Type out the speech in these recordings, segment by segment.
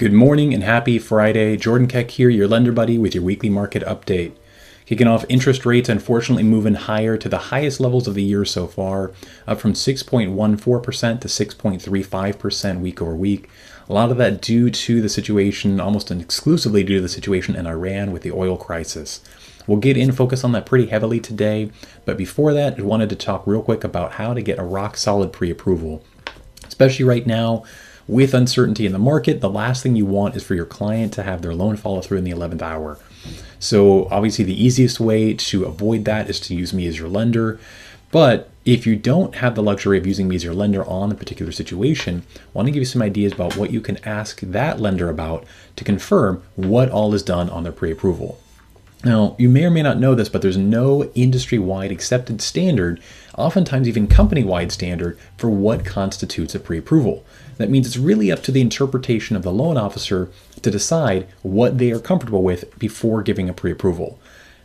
Good morning and happy Friday. Jordan Keck here, your lender buddy with your weekly market update. Kicking off, interest rates unfortunately moving higher to the highest levels of the year so far, up from 6.14% to 6.35% week over week. A lot of that due to the situation, almost exclusively due to the situation in Iran with the oil crisis. We'll get in focus on that pretty heavily today, but before that, I wanted to talk real quick about how to get a rock solid pre-approval, especially right now. With uncertainty in the market, the last thing you want is for your client to have their loan follow through in the 11th hour. So obviously the easiest way to avoid that is to use me as your lender. But if you don't have the luxury of using me as your lender on a particular situation, I want to give you some ideas about what you can ask that lender about to confirm what all is done on their pre-approval. Now, you may or may not know this, but there's no industry-wide accepted standard, oftentimes even company-wide standard, for what constitutes a pre-approval. That means it's really up to the interpretation of the loan officer to decide what they are comfortable with before giving a pre-approval.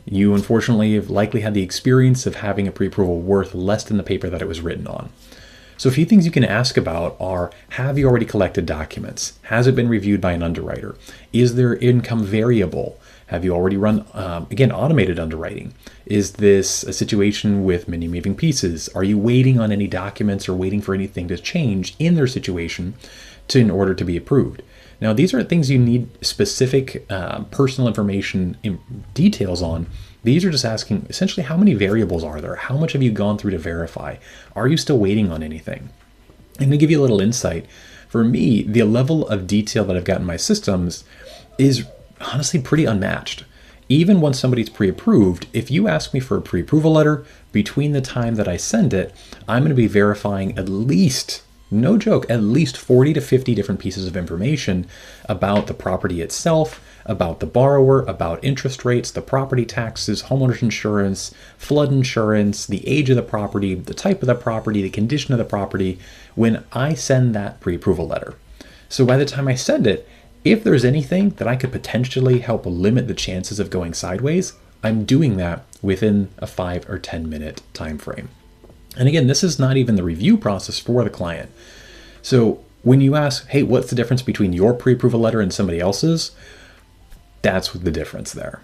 You, unfortunately, have likely had the experience of having a pre-approval worth less than the paper that it was written on. So a few things you can ask about are, have you already collected documents? Has it been reviewed by an underwriter? Is their income variable? Have you already run, again, automated underwriting? Is this a situation with many moving pieces? Are you waiting on any documents or waiting for anything to change in their situation in order to be approved? Now, these are things you need specific personal information details on. These are just asking, essentially, how many variables are there? How much have you gone through to verify? Are you still waiting on anything? And to give you a little insight, for me, the level of detail that I've got in my systems is honestly pretty unmatched. Even when somebody's pre-approved, if you ask me for a pre-approval letter, between the time that I send it, I'm going to be verifying at least, no joke, at least 40 to 50 different pieces of information about the property itself, about the borrower, about interest rates, the property taxes, homeowners insurance, flood insurance, the age of the property, the type of the property, the condition of the property, when I send that pre-approval letter. So by the time I send it, if there's anything that I could potentially help limit the chances of going sideways, I'm doing that within a 5 or 10 minute time frame. And again, this is not even the review process for the client. So when you ask, hey, what's the difference between your pre-approval letter and somebody else's? That's the difference there.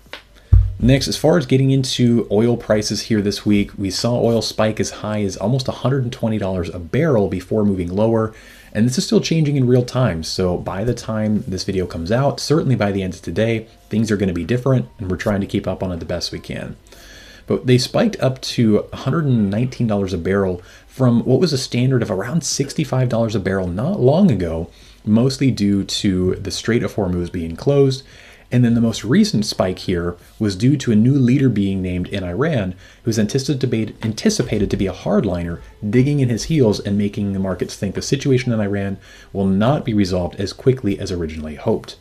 Next, as far as getting into oil prices here this week, we saw oil spike as high as almost $120 a barrel before moving lower. And this is still changing in real time. So by the time this video comes out, certainly by the end of today, things are going to be different, and we're trying to keep up on it the best we can. But they spiked up to $119 a barrel from what was a standard of around $65 a barrel not long ago, mostly due to the Strait of Hormuz being closed. And then the most recent spike here was due to a new leader being named in Iran, who's anticipated to be a hardliner, digging in his heels and making the markets think the situation in Iran will not be resolved as quickly as originally hoped.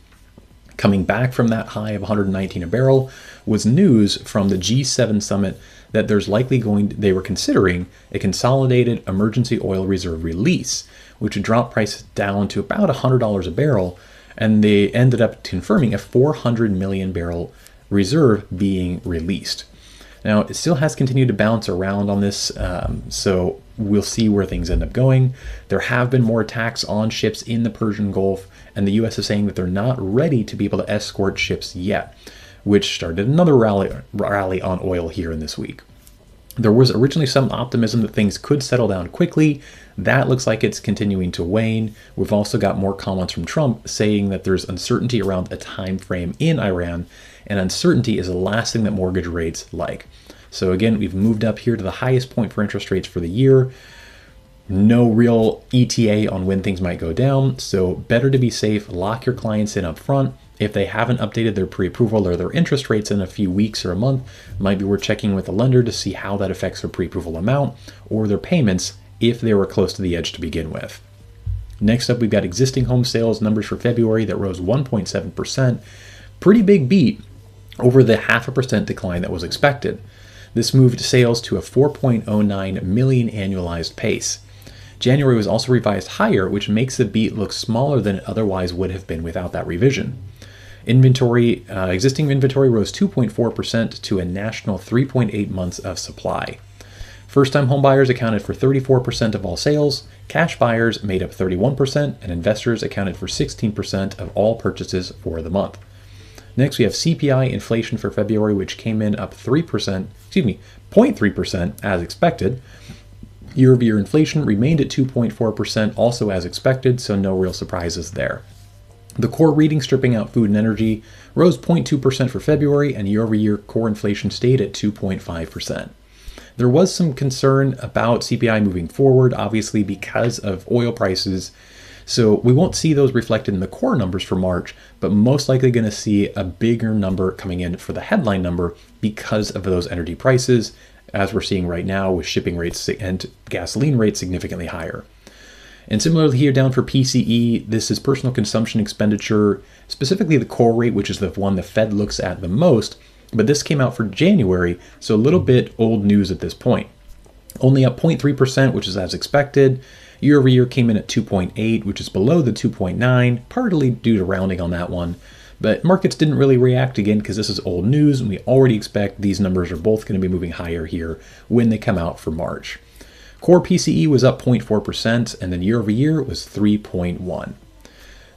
Coming back from that high of 119 a barrel was news from the G7 summit that they were considering a consolidated emergency oil reserve release, which would drop prices down to about $100 a barrel. And they ended up confirming a 400 million barrel reserve being released. Now, it still has continued to bounce around on this, so we'll see where things end up going. There have been more attacks on ships in the Persian Gulf, and the U.S. is saying that they're not ready to be able to escort ships yet, which started another rally on oil here in this week. There was originally some optimism that things could settle down quickly. That looks like it's continuing to wane. We've also got more comments from Trump saying that there's uncertainty around a time frame in Iran, and uncertainty is the last thing that mortgage rates like. So again, we've moved up here to the highest point for interest rates for the year. No real ETA on when things might go down, so better to be safe, lock your clients in up front. If they haven't updated their pre-approval or their interest rates in a few weeks or a month, might be worth checking with the lender to see how that affects their pre-approval amount or their payments if they were close to the edge to begin with. Next up, we've got existing home sales numbers for February that rose 1.7%. Pretty big beat over the 0.5% decline that was expected. This moved sales to a 4.09 million annualized pace. January was also revised higher, which makes the beat look smaller than it otherwise would have been without that revision. Existing inventory rose 2.4% to a national 3.8 months of supply. First-time homebuyers accounted for 34% of all sales, cash buyers made up 31%, and investors accounted for 16% of all purchases for the month. Next, we have CPI inflation for February, which came in up 0.3% as expected. Year-over-year inflation remained at 2.4%, also as expected, so no real surprises there. The core reading, stripping out food and energy, rose 0.2% for February, and year-over-year core inflation stayed at 2.5%. There was some concern about CPI moving forward, obviously because of oil prices. So we won't see those reflected in the core numbers for March, but most likely going to see a bigger number coming in for the headline number because of those energy prices, as we're seeing right now with shipping rates and gasoline rates significantly higher. And similarly here down for PCE, this is personal consumption expenditure, specifically the core rate, which is the one the Fed looks at the most, but this came out for January, so a little bit old news at this point. Only up 0.3%, which is as expected. Year over year came in at 2.8, which is below the 2.9, partly due to rounding on that one. But markets didn't really react again because this is old news, and we already expect these numbers are both going to be moving higher here when they come out for March. Core PCE was up 0.4%, and then year over year it was 3.1.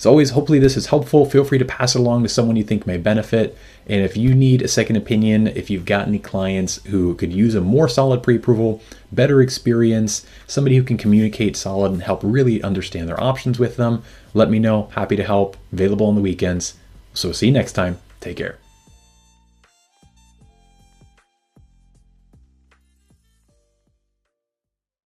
As always, hopefully this is helpful. Feel free to pass it along to someone you think may benefit. And if you need a second opinion, if you've got any clients who could use a more solid pre-approval, better experience, somebody who can communicate solid and help really understand their options with them, let me know. Happy to help. Available on the weekends. So see you next time. Take care.